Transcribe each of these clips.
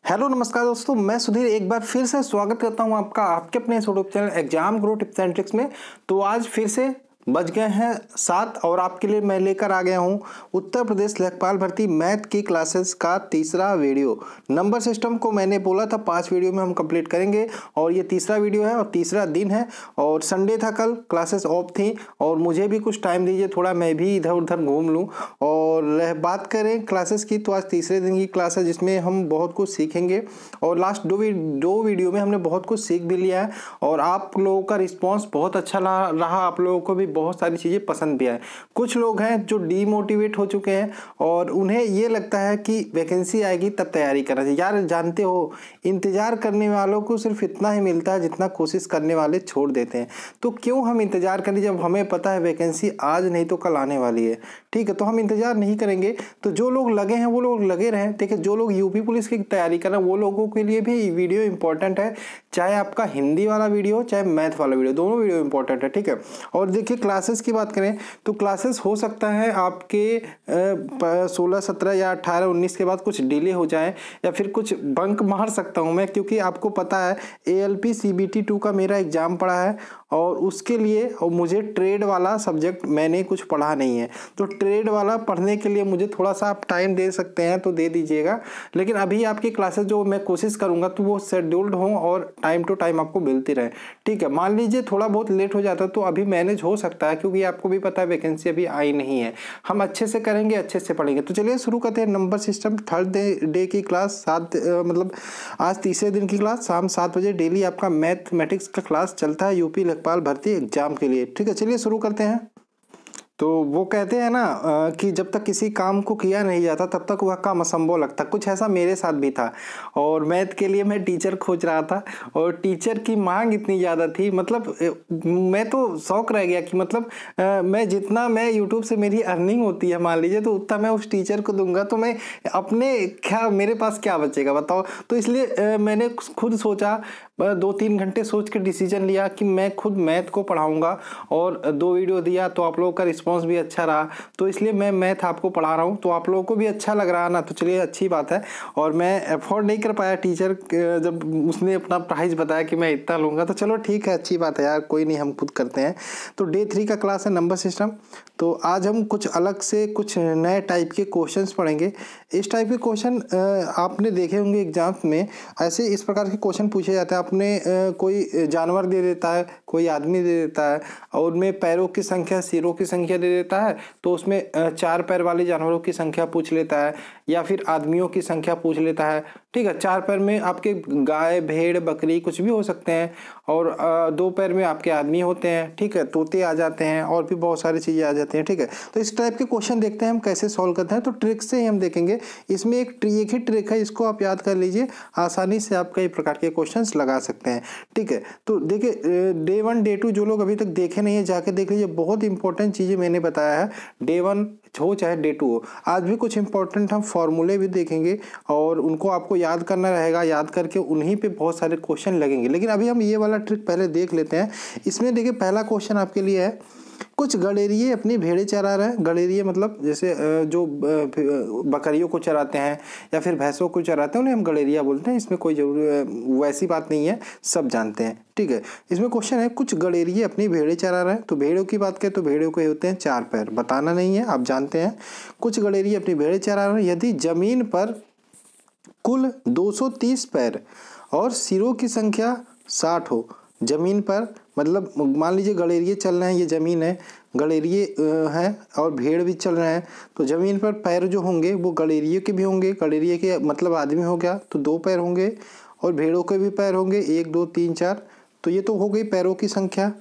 Hello नमस्कार दोस्तों, मैं सुधीर एक बार फिर से स्वागत करता हूं आपका आपके अपने YouTube channel exam grow tips and tricks में। तो आज फिर से बज गए हैं 7 और आपके लिए मैं लेकर आ गया हूं उत्तर प्रदेश लेखपाल भर्ती मैथ की क्लासेस का तीसरा वीडियो। नंबर सिस्टम को मैंने बोला था 5 वीडियो में हम कंप्लीट करेंगे और ये तीसरा वीडियो है और तीसरा दिन है और संडे था, कल क्लासेस ऑफ थी और मुझे भी कुछ टाइम दीजिए, थोड़ा मैं भी इधर उधर घूम लूँ। और बात करें क्लासेस की तो आज तीसरे दिन की क्लास है जिसमें हम बहुत कुछ सीखेंगे और लास्ट दो वीडियो में हमने बहुत कुछ सीख भी लिया है और आप लोगों का रिस्पॉन्स बहुत अच्छा रहा। आप लोगों को भी बहुत सारी चीज़ें पसंद भी आए। कुछ लोग हैं जो डीमोटिवेट हो चुके हैं और उन्हें ये लगता है कि वैकेंसी आएगी तब तैयारी करना चाहिए। यार जानते हो, इंतज़ार करने वालों को सिर्फ इतना ही मिलता है जितना कोशिश करने वाले छोड़ देते हैं। तो क्यों हम इंतज़ार करें जब हमें पता है वैकेंसी आज नहीं तो कल आने वाली है। ठीक है, तो हम इंतज़ार नहीं करेंगे। तो जो लोग लगे हैं वो लोग लगे रहें। देखिए, जो लोग यूपी पुलिस की तैयारी कर रहे हैं वो लोगों के लिए भी वीडियो इंपॉर्टेंट है, चाहे आपका हिंदी वाला वीडियो चाहे मैथ वाला वीडियो, दोनों वीडियो इंपॉर्टेंट है। ठीक है, और देखिए क्लासेस की बात करें तो क्लासेस हो सकता है आपके 16, 17 या 18, 19 के बाद कुछ डिले हो जाए या फिर कुछ बंक मार सकता हूं मैं, क्योंकि आपको पता है ALP CBT 2 का मेरा एग्जाम पड़ा है और उसके लिए और मुझे ट्रेड वाला सब्जेक्ट मैंने कुछ पढ़ा नहीं है। तो ट्रेड वाला पढ़ने के लिए मुझे थोड़ा सा आप टाइम दे सकते हैं तो दे दीजिएगा, लेकिन अभी आपकी क्लासेस जो मैं कोशिश करूंगा तो वो शेड्यूल्ड हों और टाइम टू टाइम आपको मिलती रहे। ठीक है, मान लीजिए थोड़ा बहुत लेट हो जाता है तो अभी मैनेज हो सकता है, क्योंकि आपको भी पता है वैकेंसी अभी आई नहीं है। हम अच्छे से करेंगे, अच्छे से पढ़ेंगे। तो चलिए शुरू करते हैं। नंबर सिस्टम थर्ड डे की क्लास मतलब आज तीसरे दिन की क्लास शाम 7 बजे डेली आपका मैथमेटिक्स का क्लास चलता है यूपी लेखपाल भर्ती एग्जाम के लिए। ठीक है, चलिए शुरू करते हैं। तो वो कहते हैं ना कि जब तक किसी काम को किया नहीं जाता तब तक वह काम असंभव लगता। कुछ ऐसा मेरे साथ भी था और मैथ के लिए मैं टीचर खोज रहा था और टीचर की मांग इतनी ज़्यादा थी, मतलब मैं तो शौक रह गया कि मतलब मैं जितना मैं यूट्यूब से मेरी अर्निंग होती है मान लीजिए तो उतना मैं उस टीचर को दूंगा तो मैं अपने क्या मेरे पास क्या बचेगा बताओ। तो इसलिए मैंने खुद सोचा, 2-3 घंटे सोच के डिसीजन लिया कि मैं खुद मैथ को पढ़ाऊंगा और 2 वीडियो दिया तो आप लोगों का रिस्पांस भी अच्छा रहा, तो इसलिए मैं मैथ आपको पढ़ा रहा हूं। तो आप लोगों को भी अच्छा लग रहा है ना, तो चलिए अच्छी बात है। और मैं अफोर्ड नहीं कर पाया टीचर, जब उसने अपना प्राइस बताया कि मैं इतना लूँगा, तो चलो ठीक है, अच्छी बात है यार, कोई नहीं, हम खुद करते हैं। तो डे 3 का क्लास है नंबर सिस्टम। तो आज हम कुछ अलग से कुछ नए टाइप के क्वेश्चंस पढ़ेंगे। इस टाइप के क्वेश्चन आपने देखे होंगे एग्जाम्स में, ऐसे इस प्रकार के क्वेश्चन पूछे जाते हैं। आपने कोई जानवर दे देता है, कोई आदमी दे देता है और उनमें पैरों की संख्या, सिरों की संख्या दे देता है, तो उसमें 4 पैर वाले जानवरों की संख्या पूछ लेता है या फिर आदमियों की संख्या पूछ लेता है। ठीक है, 4 पैर में आपके गाय, भेड़, बकरी कुछ भी हो सकते हैं और 2 पैर में आपके आदमी होते हैं। ठीक है, तोते आ जाते हैं और भी बहुत सारी चीज़ें आ जाती हैं। ठीक है, तो इस टाइप के क्वेश्चन देखते हैं हम कैसे सॉल्व करते हैं। तो ट्रिक से ही हम देखेंगे। इसमें एक ही ट्रिक है, इसको आप याद कर लीजिए, आसानी से आप कई प्रकार के क्वेश्चंस लगा सकते हैं। ठीक है, तो देखिए डे 1 डे 2 जो लोग अभी तक देखे नहीं है जाके देख लीजिए, बहुत इंपॉर्टेंट चीज़ें मैंने बताया है। डे 1 हो चाहे डे 2 हो, आज भी कुछ इंपॉर्टेंट हम फॉर्मूले भी देखेंगे और उनको आपको याद करना रहेगा। याद करके उन्हीं पे बहुत सारे क्वेश्चन लगेंगे, लेकिन अभी हम ये वाला ट्रिक पहले देख लेते हैं। इसमें देखिए पहला क्वेश्चन आपके लिए है, कुछ गड़ेरिये अपनी भेड़ें चरा रहे हैं। गड़ेरिये मतलब जैसे जो बकरियों को चराते हैं या फिर भैंसों को चराते हैं उन्हें हम गड़ेरिया बोलते हैं। इसमें कोई वैसी बात नहीं है, सब जानते हैं। ठीक है, इसमें क्वेश्चन है, कुछ गड़ेरिये अपनी भेड़ें चरा रहे हैं। तो भेड़ों की बात करें तो भेड़ों के होते हैं 4 पैर, बताना नहीं है, आप जानते हैं। कुछ गड़ेरिये अपनी भेड़ें चरा रहे हैं। यदि जमीन पर कुल 230 पैर और सिरों की संख्या 60 हो, जमीन पर मतलब मान लीजिए गड़ेरिये चल रहे हैं, ये ज़मीन है, गड़ेरिये हैं और भेड़ भी चल रहे हैं, तो ज़मीन पर पैर जो होंगे वो गड़ेरिये के भी होंगे। गड़ेरिये के मतलब आदमी हो गया तो 2 पैर होंगे और भेड़ों के भी पैर होंगे, 1 2 3 4। तो ये तो हो गई पैरों की संख्या।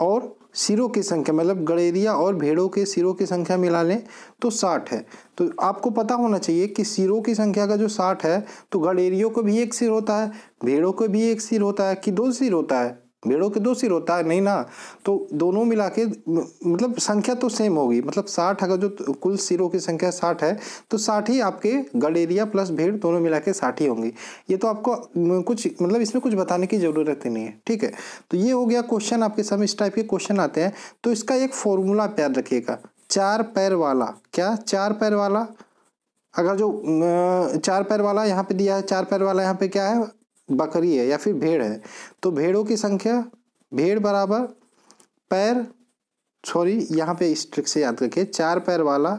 और सिरों की संख्या मतलब गड़ेरिया और भेड़ों के सिरों की संख्या मिला लें तो 60 है। तो आपको पता होना चाहिए कि सिरों की संख्या का जो 60 है तो गड़ेरियों को भी 1 सिर होता है, भेड़ों को भी 1 सिर होता है कि 2 सिर होता है? भेड़ों के 2 सिर होता है, नहीं ना। तो दोनों मिला के मतलब संख्या तो सेम होगी, मतलब 60, अगर जो कुल सिरों की संख्या 60 है तो 60 ही आपके गड़ेरिया प्लस भेड़ दोनों मिला के 60 ही होंगी। ये तो आपको कुछ मतलब इसमें कुछ बताने की जरूरत ही नहीं है। ठीक है, तो ये हो गया क्वेश्चन आपके सामने। इस टाइप के क्वेश्चन आते हैं तो इसका एक फॉर्मूला याद रखिएगा, 4 पैर वाला। क्या 4 पैर वाला? अगर जो 4 पैर वाला यहाँ पे दिया है, 4 पैर वाला यहाँ पे क्या है, बकरी है या फिर भेड़ है, तो भेड़ों की संख्या, भेड़ बराबर पैर, सॉरी यहाँ पे इस ट्रिक से याद रखिए, 4 पैर वाला,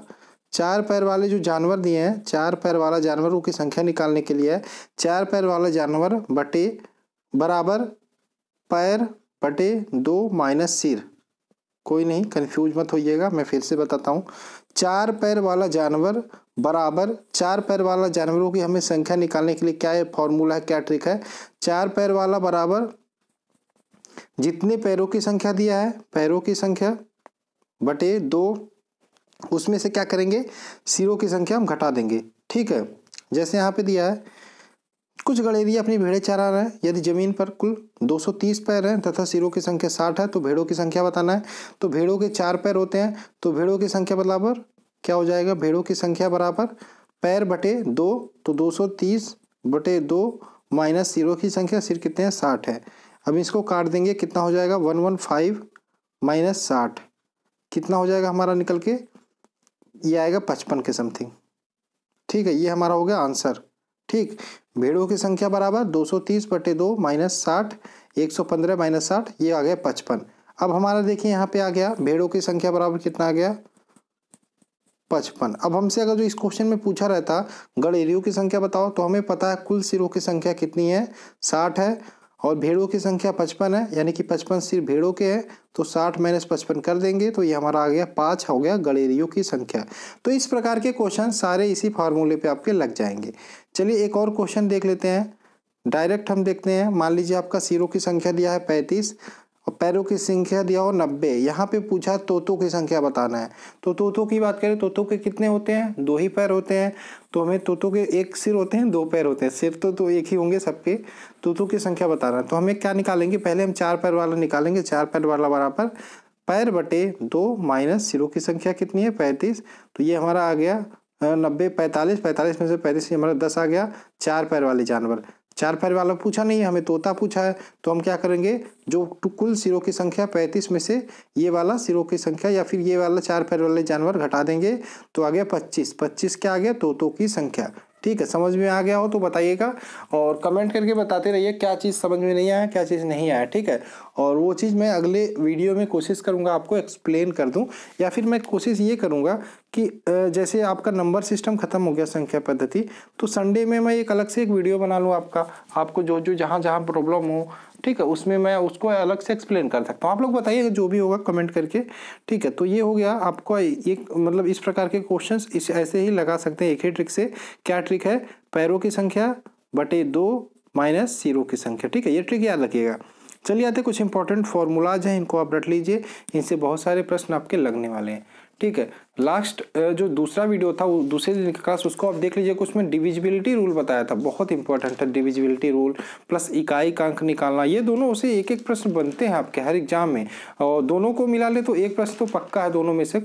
4 पैर वाले जो जानवर दिए हैं, 4 पैर वाला जानवरों की संख्या निकालने के लिए है 4 पैर वाला जानवर बटे बराबर पैर बटे 2 माइनस सिर। कोई नहीं, कंफ्यूज मत होइएगा, मैं फिर से बताता हूँ। 4 पैर वाला जानवर बराबर, 4 पैर वाला जानवरों की हमें संख्या निकालने के लिए क्या है फॉर्मूला है, क्या ट्रिक है, 4 पैर वाला बराबर जितने पैरों की संख्या दिया है, पैरों की संख्या बटे 2, उसमें से क्या करेंगे, सिरों की संख्या हम घटा देंगे। ठीक है, जैसे यहाँ पे दिया है कुछ गड़ेरिया अपनी भेड़ें चरा रहे हैं, यदि जमीन पर कुल 230 पैर हैं तथा सिरों की संख्या 60 है, तो भेड़ों की संख्या बताना है। तो भेड़ों के 4 पैर होते हैं, तो भेड़ों की संख्या बराबर क्या हो जाएगा, भेड़ों की संख्या बराबर पैर बटे 2, तो 230 बटे 2 माइनस सिरों की संख्या, सिर कितने हैं 60 है। अब इसको काट देंगे, कितना हो जाएगा 115 माइनस 60 कितना हो जाएगा हमारा निकल के, ये आएगा 55 के समथिंग। ठीक है, ये हमारा हो गया आंसर। ठीक, भेड़ों की संख्या बराबर 230 बटे 2 माइनस 60, 115 माइनस 60, ये आ गया 55। अब हमारा देखिए यहाँ पे आ गया भेड़ों की संख्या बराबर कितना आ गया 55। अब हमसे अगर जो इस क्वेश्चन में पूछा रहता गड़ेरियों की संख्या बताओ, तो हमें पता है कुल सिरों की संख्या कितनी है 60 है और भेड़ों की संख्या 55 है, यानी कि 55 सिर भेड़ों के हैं, तो 60 माइनस 55 कर देंगे तो ये हमारा आ गया 5 हो गया गड़ेरियों की संख्या। तो इस प्रकार के क्वेश्चन सारे इसी फार्मूले पे आपके लग जाएंगे। चलिए एक और क्वेश्चन देख लेते हैं, डायरेक्ट हम देखते हैं। मान लीजिए आपका सिरों की संख्या दिया है 35 और पैरों की संख्या दिया हो 90, यहाँ पे पूछा तोतों की संख्या बताना है। तो तोतों की बात करें, तोतों के कितने होते हैं, 2 ही पैर होते हैं, तो हमें तोतों के 1 सिर होते हैं 2 पैर होते हैं, सिर तो एक ही होंगे सबके। तोतों की संख्या बताना है, तो हमें क्या निकालेंगे, पहले हम 4 पैर वाला निकालेंगे, 4 पैर वाला बराबर पैर बटे 2 माइनस सिरों की संख्या कितनी है 35, तो ये हमारा आ गया 90, 45, 45 में से 35 हमारा 10 आ गया। 4 पैर वाले जानवर, 4 पैर वाला पूछा नहीं, हमें तोता पूछा है, तो हम क्या करेंगे, जो कुल सिरों की संख्या 35 में से ये वाला सिरों की संख्या या फिर ये वाला 4 पैर वाले जानवर घटा देंगे, तो आ गया 25। 25 क्या आ गया, तोतों की संख्या। ठीक है, समझ में आ गया हो तो बताइएगा और कमेंट करके बताते रहिए क्या चीज़ समझ में नहीं आया, क्या चीज़ नहीं आया। ठीक है, और वो चीज़ मैं अगले वीडियो में कोशिश करूँगा आपको एक्सप्लेन कर दूँ, या फिर मैं कोशिश ये करूँगा कि जैसे आपका नंबर सिस्टम ख़त्म हो गया संख्या पद्धति, तो संडे में मैं एक अलग से एक वीडियो बना लूँ आपको जो जहाँ जहाँ प्रॉब्लम हो, ठीक है, उसमें मैं उसको अलग से एक्सप्लेन कर सकता हूँ। आप लोग बताइए जो भी होगा कमेंट करके। ठीक है, तो ये हो गया आपको एक, मतलब इस प्रकार के क्वेश्चंस इस ऐसे ही लगा सकते हैं एक ही ट्रिक से। क्या ट्रिक है, पैरों की संख्या बटे 2 माइनस सिरों की संख्या। ठीक है, ये ट्रिक याद रखिएगा। चलिए आते कुछ इंपॉर्टेंट फॉर्मूलाज हैं, इनको आप रट लीजिए, इनसे बहुत सारे प्रश्न आपके लगने वाले हैं। ठीक है, लास्ट जो दूसरा वीडियो था वो दूसरे दिन का क्लास, उसको आप देख लीजिएगा, उसमें डिविजिबिलिटी रूल बताया था, बहुत इंपॉर्टेंट है डिविजिबिलिटी रूल प्लस इकाई का अंक निकालना। ये दोनों से एक एक प्रश्न बनते हैं आपके हर एग्जाम में, और दोनों को मिला ले तो एक प्रश्न तो पक्का है दोनों में से,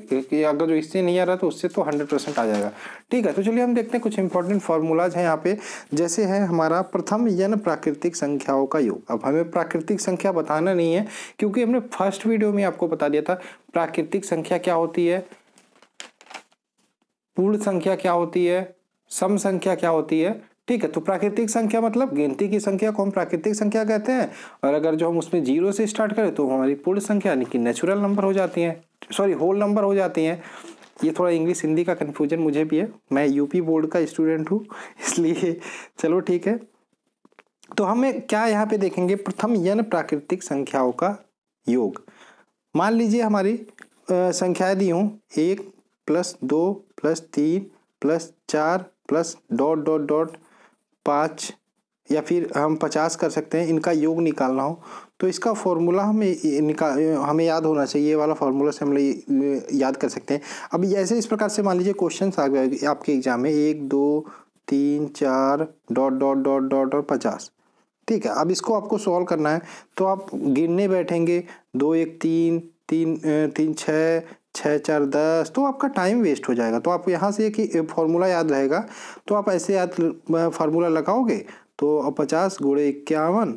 अगर जो इससे नहीं आ रहा तो उससे तो 100% आ जाएगा। ठीक है, तो चलिए हम देखते हैं कुछ इंपॉर्टेंट फॉर्मूलाज हैं यहाँ पे। जैसे है हमारा प्रथम यन प्राकृतिक संख्याओं का योग। अब हमें प्राकृतिक संख्या बताना नहीं है, क्योंकि हमने फर्स्ट वीडियो में आपको बता दिया था प्राकृतिक संख्या क्या होती है, पूर्ण संख्या क्या होती है, सम संख्या क्या होती है। ठीक है, तो प्राकृतिक संख्या मतलब गिनती की संख्या को हम प्राकृतिक संख्या कहते हैं, और अगर जो हम उसमें 0 से स्टार्ट करें तो हमारी पूर्ण संख्या यानी कि नेचुरल नंबर हो जाती हैं, सॉरी होल नंबर हो जाती हैं। ये थोड़ा इंग्लिश हिंदी का कन्फ्यूजन मुझे भी है, मैं यूपी बोर्ड का स्टूडेंट हूँ इसलिए। चलो ठीक है, तो हमें क्या यहाँ पे देखेंगे, प्रथम यन प्राकृतिक संख्याओं का योग। मान लीजिए हमारी संख्याएं दी हूँ 1 + 2 + 3 + 4 + ... 5, या फिर हम 50 कर सकते हैं, इनका योग निकालना हो तो इसका फॉर्मूला हमें याद होना चाहिए। ये वाला फॉर्मूला से हम याद कर सकते हैं। अब ऐसे इस प्रकार से मान लीजिए क्वेश्चन आ गए आपके एग्जाम में 1 2 3 4 ... 50। ठीक है, अब इसको आपको सॉल्व करना है, तो आप गिनने बैठेंगे 2 1 3 3 3 6 6 4 10, तो आपका टाइम वेस्ट हो जाएगा। तो आप यहाँ से एक फॉर्मूला याद रहेगा, तो आप ऐसे याद फार्मूला लगाओगे तो 50 × 51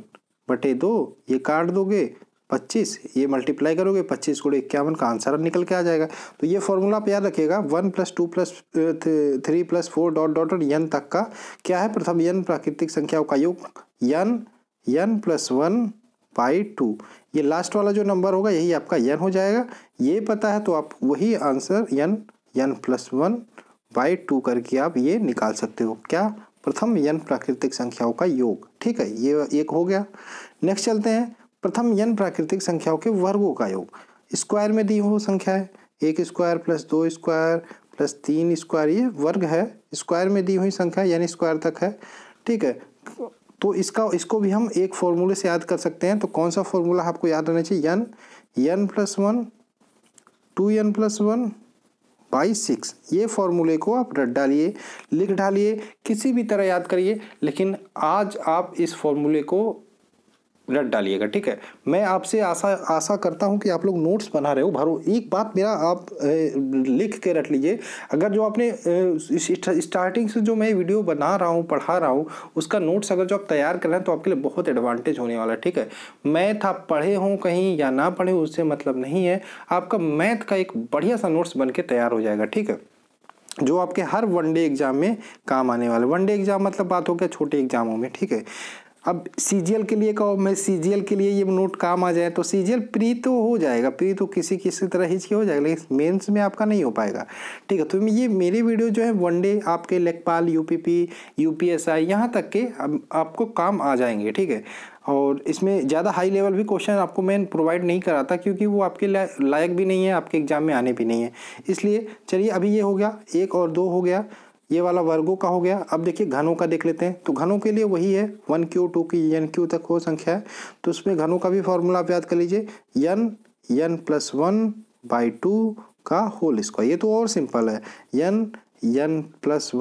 बटे 2 ये काट दोगे 25, ये मल्टीप्लाई करोगे 25 गुणे 51 का आंसर निकल के आ जाएगा। तो ये फॉर्मूला आप याद रखिएगा, 1 + 2 + 3 + 4 डॉट डॉट और n तक का क्या है, प्रथम n प्राकृतिक संख्याओं का योग n + 1/2। ये लास्ट वाला जो नंबर होगा यही आपका n हो जाएगा। ये पता है तो आप वही आंसर n + 1/2 करके आप ये निकाल सकते हो, क्या, प्रथम n प्राकृतिक संख्याओं का योग। ठीक है, ये एक हो गया। नेक्स्ट चलते हैं, प्रथम n प्राकृतिक संख्याओं के वर्गों का योग। स्क्वायर में दी हुई संख्या है, 1 स्क्वायर + 2 स्क्वायर + 3 स्क्वायर, ये वर्ग है, स्क्वायर में दी हुई संख्या यानी स्क्वायर तक है। ठीक है, तो इसको भी हम एक फॉर्मूले से याद कर सकते हैं। तो कौन सा फॉर्मूला आपको याद रहना चाहिए, n + 1 2n + 1/6। ये फॉर्मूले को आप रट डालिए, लिख डालिए, किसी भी तरह याद करिए, लेकिन आज आप इस फॉर्मूले को रट डालिएगा। ठीक है, मैं आपसे आशा करता हूं कि आप लोग नोट्स बना रहे हो। भरो एक बात मेरा आप लिख के रख लीजिए, अगर जो आपने स्टार्टिंग से जो मैं वीडियो बना रहा हूं, पढ़ा रहा हूं, उसका नोट्स अगर जो आप तैयार कर रहे हैं तो आपके लिए बहुत एडवांटेज होने वाला है। ठीक है, मैथ आप पढ़े हों कहीं या ना पढ़े उससे मतलब नहीं है, आपका मैथ का एक बढ़िया सा नोट्स बन के तैयार हो जाएगा। ठीक है, जो आपके हर वनडे एग्जाम में काम आने वाले। वनडे एग्जाम मतलब बात हो गया छोटे एग्जामों में। ठीक है, अब सीजीएल के लिए कहो, मैं सीजीएल के लिए ये नोट काम आ जाए तो सीजीएल प्री तो हो जाएगा, प्री तो किसी तरह ही हो जाएगा, लेकिन मेंस में आपका नहीं हो पाएगा। ठीक है, तो ये मेरे वीडियो जो है वनडे आपके लेखपाल, यूपीपी, यूपीएसआई यहाँ तक के आपको काम आ जाएंगे। ठीक है, और इसमें ज़्यादा हाई लेवल भी क्वेश्चन आपको मैं प्रोवाइड नहीं कराता, क्योंकि वो आपके लायक भी नहीं है, आपके एग्जाम में आने भी नहीं है। इसलिए चलिए, अभी ये हो गया 1 और 2 हो गया, ये वाला वर्गों का हो गया। अब देखिए घनों का देख लेते हैं। तो घनों के लिए वही है, 1q 2q nq तक हो संख्या है, तो उसमें घनों का भी फॉर्मूला आप याद कर लीजिए, n + 1/2 का होल स्क्वायर। ये तो और सिंपल है, n +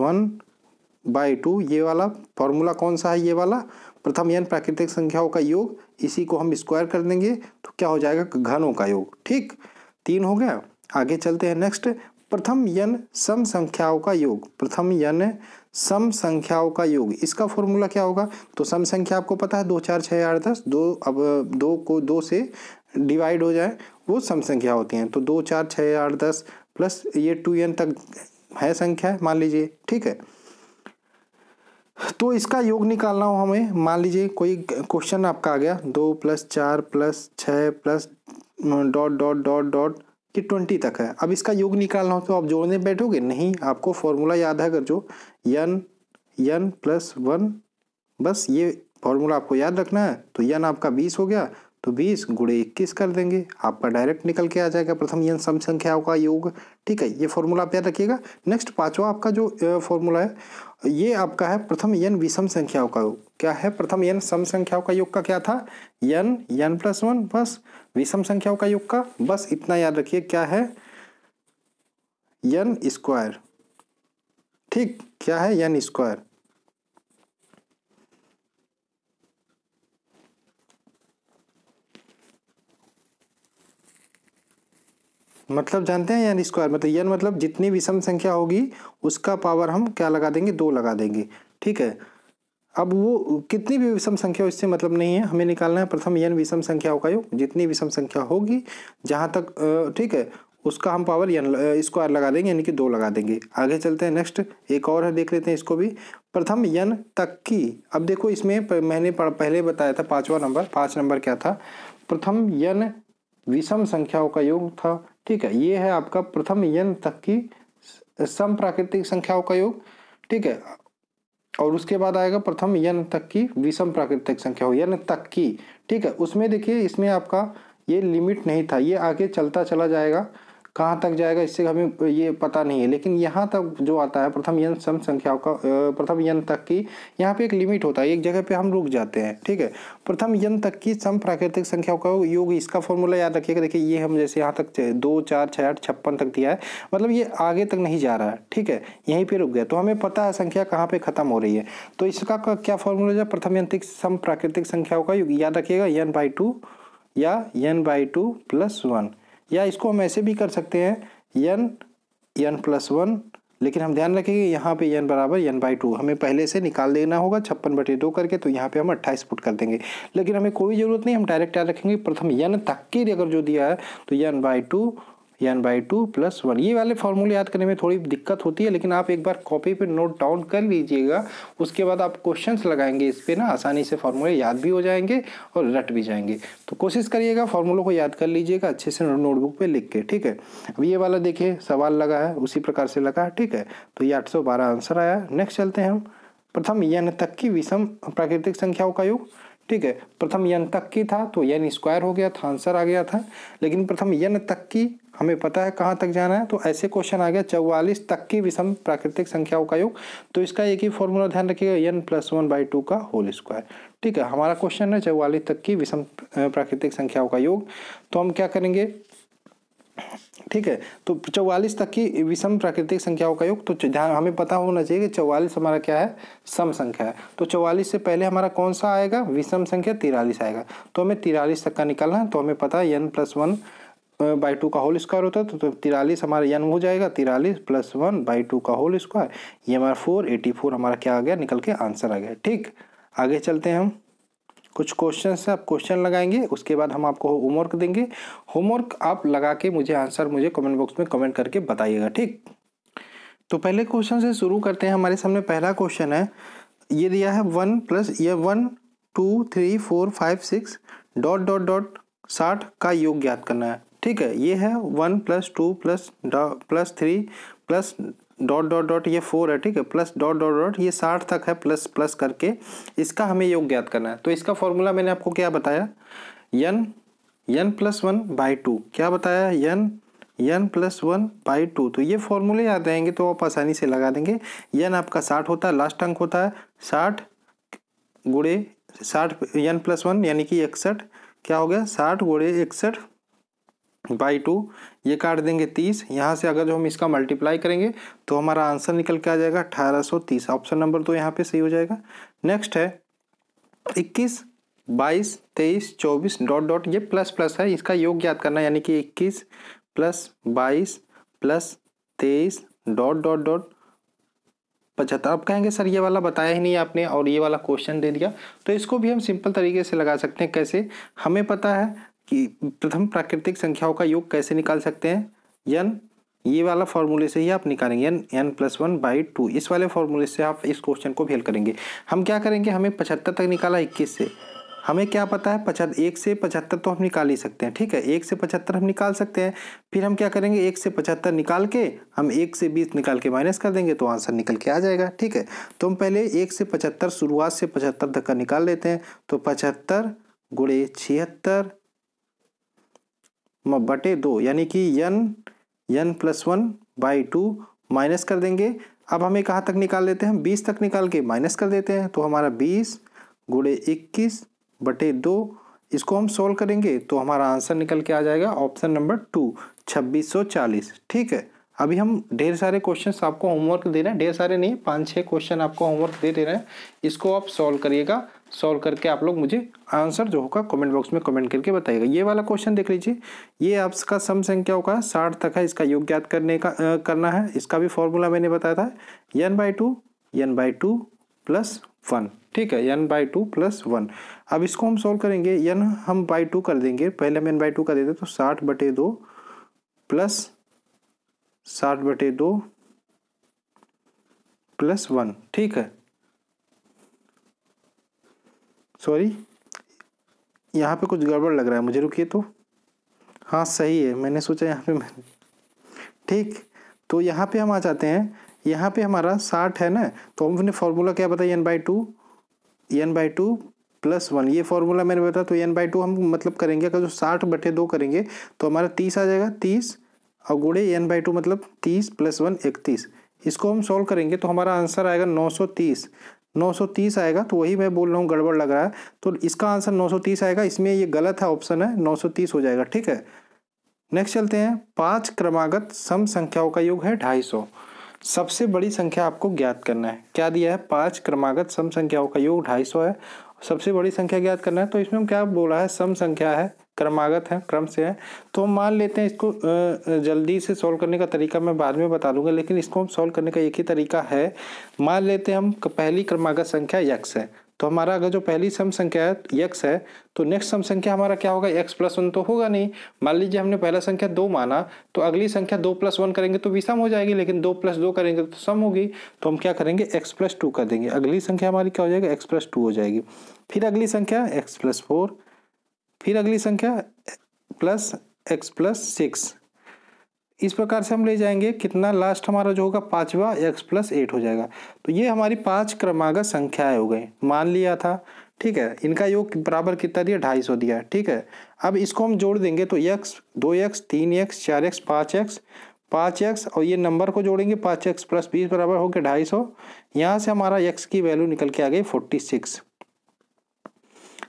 1/2। ये वाला फॉर्मूला कौन सा है, ये वाला प्रथम n प्राकृतिक संख्याओं का योग, इसी को हम स्क्वायर कर देंगे तो क्या हो जाएगा, घनों का योग। ठीक, 3 हो गया। आगे चलते हैं नेक्स्ट, प्रथम n सम संख्याओं का योग। प्रथम n सम संख्याओं का योग, इसका फॉर्मूला क्या होगा, तो सम संख्या आपको पता है 2 4 6 8 10, 2 अब 2 को 2 से डिवाइड हो जाए वो सम संख्या होती हैं। तो 2 4 6 8 10 प्लस ये 2n तक है संख्या मान लीजिए। ठीक है, तो इसका योग निकालना हो हमें, मान लीजिए कोई क्वेश्चन आपका आ गया, 2 + 4 + 6 plus dot dot dot dot कि 20 तक है। अब इसका योग निकालना हो तो आप जोड़ने बैठोगे नहीं, आपको फॉर्मूला याद है, अगर जो n + 1, बस ये फॉर्मूला आपको याद रखना है। तो n आपका 20 हो गया, तो 20 × 21 कर देंगे, आपका डायरेक्ट निकल के आ जाएगा प्रथम n सम संख्याओं का योग। ठीक है, ये फॉर्मूला आप याद रखिएगा। नेक्स्ट पांचवा आपका जो फॉर्मूला है, ये आपका है प्रथम n विषम संख्याओं का योग। क्या है, प्रथम n सम संख्याओं का योग का क्या था, n + 1, बस विषम संख्याओं का योग का बस इतना याद रखिए, क्या है, n स्क्वायर। ठीक, क्या है, n स्क्वायर। मतलब जानते हैं n स्क्वायर मतलब n मतलब जितनी विषम संख्या होगी उसका पावर हम क्या लगा देंगे, 2 लगा देंगे। ठीक है, अब वो कितनी भी विषम संख्या हो इससे मतलब नहीं है, हमें निकालना है प्रथम n विषम संख्याओं का योग। जितनी विषम संख्या होगी जहाँ तक, ठीक है, उसका हम पावर n स्क्वायर लगा देंगे, यानी कि 2 लगा देंगे। आगे चलते हैं, नेक्स्ट एक और है, देख लेते हैं इसको भी, प्रथम n तक की। अब देखो इसमें मैंने पहले बताया था 5वां नंबर, 5 नंबर क्या था, प्रथम n विषम संख्याओं का योग था। ठीक है, ये है आपका प्रथम n तक की सम प्राकृतिक संख्याओं का योग। ठीक है, और उसके बाद आएगा प्रथम n तक की विषम प्राकृतिक संख्या हो, n तक की। ठीक है, उसमें देखिए इसमें आपका ये लिमिट नहीं था, ये आगे चलता चला जाएगा, कहाँ तक जाएगा इससे हमें ये पता नहीं है, लेकिन यहाँ तक जो आता है प्रथम n सम संख्याओं का, प्रथम n तक की, यहाँ पे एक लिमिट होता है, एक जगह पे हम रुक जाते हैं। ठीक है, प्रथम n तक की सम प्राकृतिक संख्याओं का योग, इसका फॉर्मूला याद रखिएगा। देखिए ये हम जैसे यहाँ तक 2 4 6 8 56 तक दिया है, मतलब ये आगे तक नहीं जा रहा है। ठीक है, यहीं पर रुक गया, तो हमें पता है संख्या कहाँ पे खत्म हो रही है। तो इसका क्या फॉर्मूला है, प्रथम n तक सम प्राकृतिक संख्याओं का योग, याद रखिएगा n/2 या n/2 + 1, या इसको हम ऐसे भी कर सकते हैं n + 1 लेकिन हम ध्यान रखेंगे यहाँ पे n बराबर n/2 हमें पहले से निकाल देना होगा 56/2 करके, तो यहाँ पे हम 28 पुट कर देंगे। लेकिन हमें कोई ज़रूरत नहीं, हम डायरेक्ट याद रखेंगे प्रथम n तक की अगर जो दिया है तो n/2 प्लस 1। ये वाले फॉर्मूले याद करने में थोड़ी दिक्कत होती है, लेकिन आप एक बार कॉपी पे नोट डाउन कर लीजिएगा, उसके बाद आप क्वेश्चंस लगाएंगे इस पे ना, आसानी से फॉर्मूले याद भी हो जाएंगे और रट भी जाएंगे। तो कोशिश करिएगा फॉर्मूलों को याद कर लीजिएगा अच्छे से नोटबुक पे लिख के, ठीक है। अब ये वाला देखिए सवाल लगा है उसी प्रकार से लगा, ठीक है। तो ये 812 आंसर आया। नेक्स्ट चलते हैं हम, प्रथम n तक की विषम प्राकृतिक संख्याओं का योग, ठीक है। प्रथम n तक की था तो n² हो गया था, आंसर आ गया था। लेकिन प्रथम n तक की हमें पता है कहाँ तक जाना है, तो ऐसे क्वेश्चन आ गया 44 तक की विषम प्राकृतिक संख्याओं का योग। तो इसका एक ही फॉर्मूला ध्यान रखिएगा, n+1/2 का होल स्क्वायर, ठीक है। हमारा क्वेश्चन है 44 तक की विषम प्राकृतिक संख्याओं का योग। तो हम क्या करेंगे, ठीक है। तो 44 तक की विषम प्राकृतिक संख्याओं का योग, तो ध्यान हमें पता होना चाहिए कि 44 हमारा क्या है, सम संख्या है। तो 44 से पहले हमारा कौन सा आएगा, विषम संख्या 43 आएगा। तो हमें 43 तक का निकालना है। तो हमें पता है n+1/2 का होल स्क्वायर होता है, तो 43 हमारा n हो जाएगा, 43 + 1/2 का होल स्क्वायर, ये हमारा 484 हमारा क्या आ गया, निकल के आंसर आ गया, ठीक। आगे चलते हैं हम, कुछ क्वेश्चन से आप क्वेश्चन लगाएंगे, उसके बाद हम आपको होमवर्क देंगे। होमवर्क आप लगा के मुझे आंसर मुझे कमेंट बॉक्स में कमेंट करके बताइएगा, ठीक। तो पहले क्वेश्चन से शुरू करते हैं। हमारे सामने पहला क्वेश्चन है, ये दिया है 1 + ये 1 2 3 4 5 6 ... 60 का योग ज्ञात करना है, ठीक है। ये है 1 + 2 + 3 प्लस ... ये 4 है, ठीक है, प्लस ... ये 60 तक है, प्लस प्लस करके इसका हमें योग ज्ञात करना है। तो इसका फॉर्मूला मैंने आपको क्या बताया, n+1/2 क्या बताया, n+1/2। तो ये फॉर्मूले याद रहेंगे तो आप आसानी से लगा देंगे। n आपका 60 होता है, लास्ट अंक होता है 60 गुणे 60, n+1 यानी कि 61, क्या हो गया 60 गुणे 61/2, ये काट देंगे 30। यहाँ से अगर जो हम इसका मल्टीप्लाई करेंगे तो हमारा आंसर निकल के आ जाएगा 1830। ऑप्शन नंबर तो यहाँ पे सही हो जाएगा। नेक्स्ट है 21 22 23 24 ... ये प्लस प्लस है, इसका योग ज्ञात करना है, यानी कि 21 + 22 + 23 ... 75। आप कहेंगे सर ये वाला बताया ही नहीं आपने और ये वाला क्वेश्चन दे दिया। तो इसको भी हम सिंपल तरीके से लगा सकते हैं। कैसे, हमें पता है कि प्रथम प्राकृतिक संख्याओं का योग कैसे निकाल सकते हैं, n ये वाला फॉर्मूले से ही आप निकालेंगे, n+1/2 इस वाले फॉर्मूले से आप इस क्वेश्चन को भी हल करेंगे। हम क्या करेंगे, हमें 75 तक निकाला 21 से, हमें क्या पता है 1 से 75 तो हम निकाल ही सकते हैं, ठीक है। 1 से 75 हम निकाल सकते हैं। फिर हम क्या करेंगे, 1 से 75 निकाल के हम 1 से 20 निकाल के माइनस कर देंगे तो आंसर निकल के आ जाएगा, ठीक है। तो हम पहले 1 से 75 शुरुआत से 75 तक का निकाल लेते हैं। तो 75 गुणे 76/2 यानी कि n+1/2 माइनस कर देंगे। अब हमें कहाँ तक निकाल लेते हैं, हम 20 तक निकाल के माइनस कर देते हैं। तो हमारा 20 गुणे 21/2, इसको हम सोल्व करेंगे तो हमारा आंसर निकल के आ जाएगा ऑप्शन नंबर 2 2640, ठीक है। अभी हम ढेर सारे क्वेश्चंस आपको होमवर्क दे रहे हैं, ढेर सारे नहीं 5-6 क्वेश्चन आपको होमवर्क दे रहे हैं, इसको आप सॉल्व करिएगा। सॉल्व करके आप लोग मुझे आंसर जो होगा कमेंट बॉक्स में कमेंट करके बताइएगा। ये वाला क्वेश्चन देख लीजिए, ये आपका सम संख्याओं का 60 तक है, इसका योग ज्ञात करना है। इसका भी फॉर्मूला मैंने बताया था, n/2 + 1, ठीक है, n/2 + 1। अब इसको हम सॉल्व करेंगे, n हम /2 कर देंगे, पहले हम n/2 कर देते तो 60/2 + 60/2 + 1, ठीक है। सॉरी यहाँ पे कुछ गड़बड़ लग रहा है मुझे, रुकिए। तो हाँ सही है, मैंने सोचा यहाँ पे ठीक। तो यहाँ पे हम आ जाते हैं, यहाँ पे हमारा 60 है ना, तो हमने फॉर्मूला क्या बताया, n/2 + 1, ये फॉर्मूला मैंने बताया। तो n/2 हम मतलब करेंगे, अगर जो 60/2 करेंगे तो हमारा 30 आ जाएगा, 30 और गुणे n/2 मतलब 30 + 1 31। इसको हम सॉल्व करेंगे तो हमारा आंसर आएगा 930 आएगा। तो वही मैं बोल रहा हूँ गड़बड़ लग रहा है, तो इसका आंसर 930 आएगा। इसमें ये गलत है, ऑप्शन है 930 हो जाएगा, ठीक है। नेक्स्ट चलते हैं, 5 क्रमागत सम संख्याओं का योग है 250। सबसे बड़ी संख्या आपको ज्ञात करना है। क्या दिया है, 5 क्रमागत सम संख्याओं का योग 250 है, सबसे बड़ी संख्या ज्ञात करना है। तो इसमें क्या बोला है, सम संख्या है क्रमागत है, क्रम से है। तो हम मान लेते हैं इसको, जल्दी से सॉल्व करने का तरीका मैं बाद में बता दूंगा, लेकिन इसको हम सॉल्व करने का एक ही तरीका है। मान लेते हैं हम पहली क्रमागत संख्या x है, तो हमारा अगर जो पहली सम संख्या है x है, तो नेक्स्ट सम संख्या हमारा क्या होगा, x+1 तो होगा नहीं। मान लीजिए हमने पहला संख्या 2 माना, तो अगली संख्या 2+1 करेंगे तो विषम हो जाएगी, लेकिन 2+2 करेंगे तो सम होगी। तो हम क्या करेंगे, x+2 कर देंगे। अगली संख्या हमारी क्या हो जाएगी, x+2 हो जाएगी। फिर अगली संख्या x+4, फिर अगली संख्या प्लस x+6। इस प्रकार से हम ले जाएंगे, कितना लास्ट हमारा जो होगा 5वां x+8 हो जाएगा। तो ये हमारी 5 क्रमागत संख्याएं हो गई, मान लिया था। ठीक है, इनका योग बराबर कितना दिया, 250 दिया। ठीक है, अब इसको हम जोड़ देंगे तो x, 2x, 3x, 4x, 5x और ये नंबर को जोड़ेंगे 5x + 20 बराबर हो गया 250। यहाँ से हमारा x की वैल्यू निकल के आ गई 46।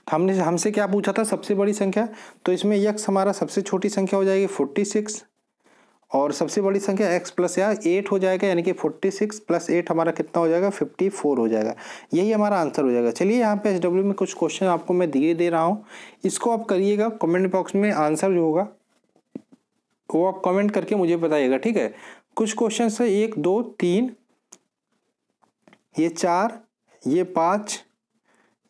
हमसे क्या पूछा था, सबसे बड़ी संख्या, तो इसमें x हमारा सबसे छोटी संख्या हो जाएगी 46 और सबसे बड़ी संख्या x+8 हो जाएगा, यानी कि 46 + 8 हमारा कितना हो जाएगा, 54 हो जाएगा। यही हमारा आंसर हो जाएगा। चलिए यहाँ पे SW में कुछ क्वेश्चन आपको मैं दे रहा हूँ, इसको आप करिएगा। कमेंट बॉक्स में आंसर जो होगा वो आप कमेंट करके मुझे बताइएगा। ठीक है, कुछ क्वेश्चन है 1, 2, 3, ये 4, ये 5,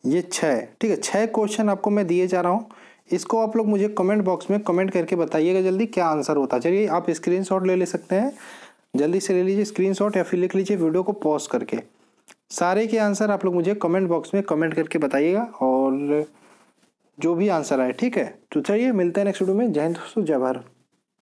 ये 6। ठीक है, 6 क्वेश्चन आपको मैं दिए जा रहा हूँ। इसको आप लोग मुझे कमेंट बॉक्स में कमेंट करके बताइएगा जल्दी क्या आंसर होता है। चलिए आप स्क्रीनशॉट ले सकते हैं, जल्दी से ले लीजिए स्क्रीनशॉट या फिर लिख लीजिए वीडियो को पॉज करके। सारे के आंसर आप लोग मुझे कमेंट बॉक्स में कमेंट करके बताइएगा, और जो भी आंसर आए। ठीक है, तो चलिए मिलते हैं नेक्स्ट वीडियो में। जय हिंद दोस्तों, जय भारत।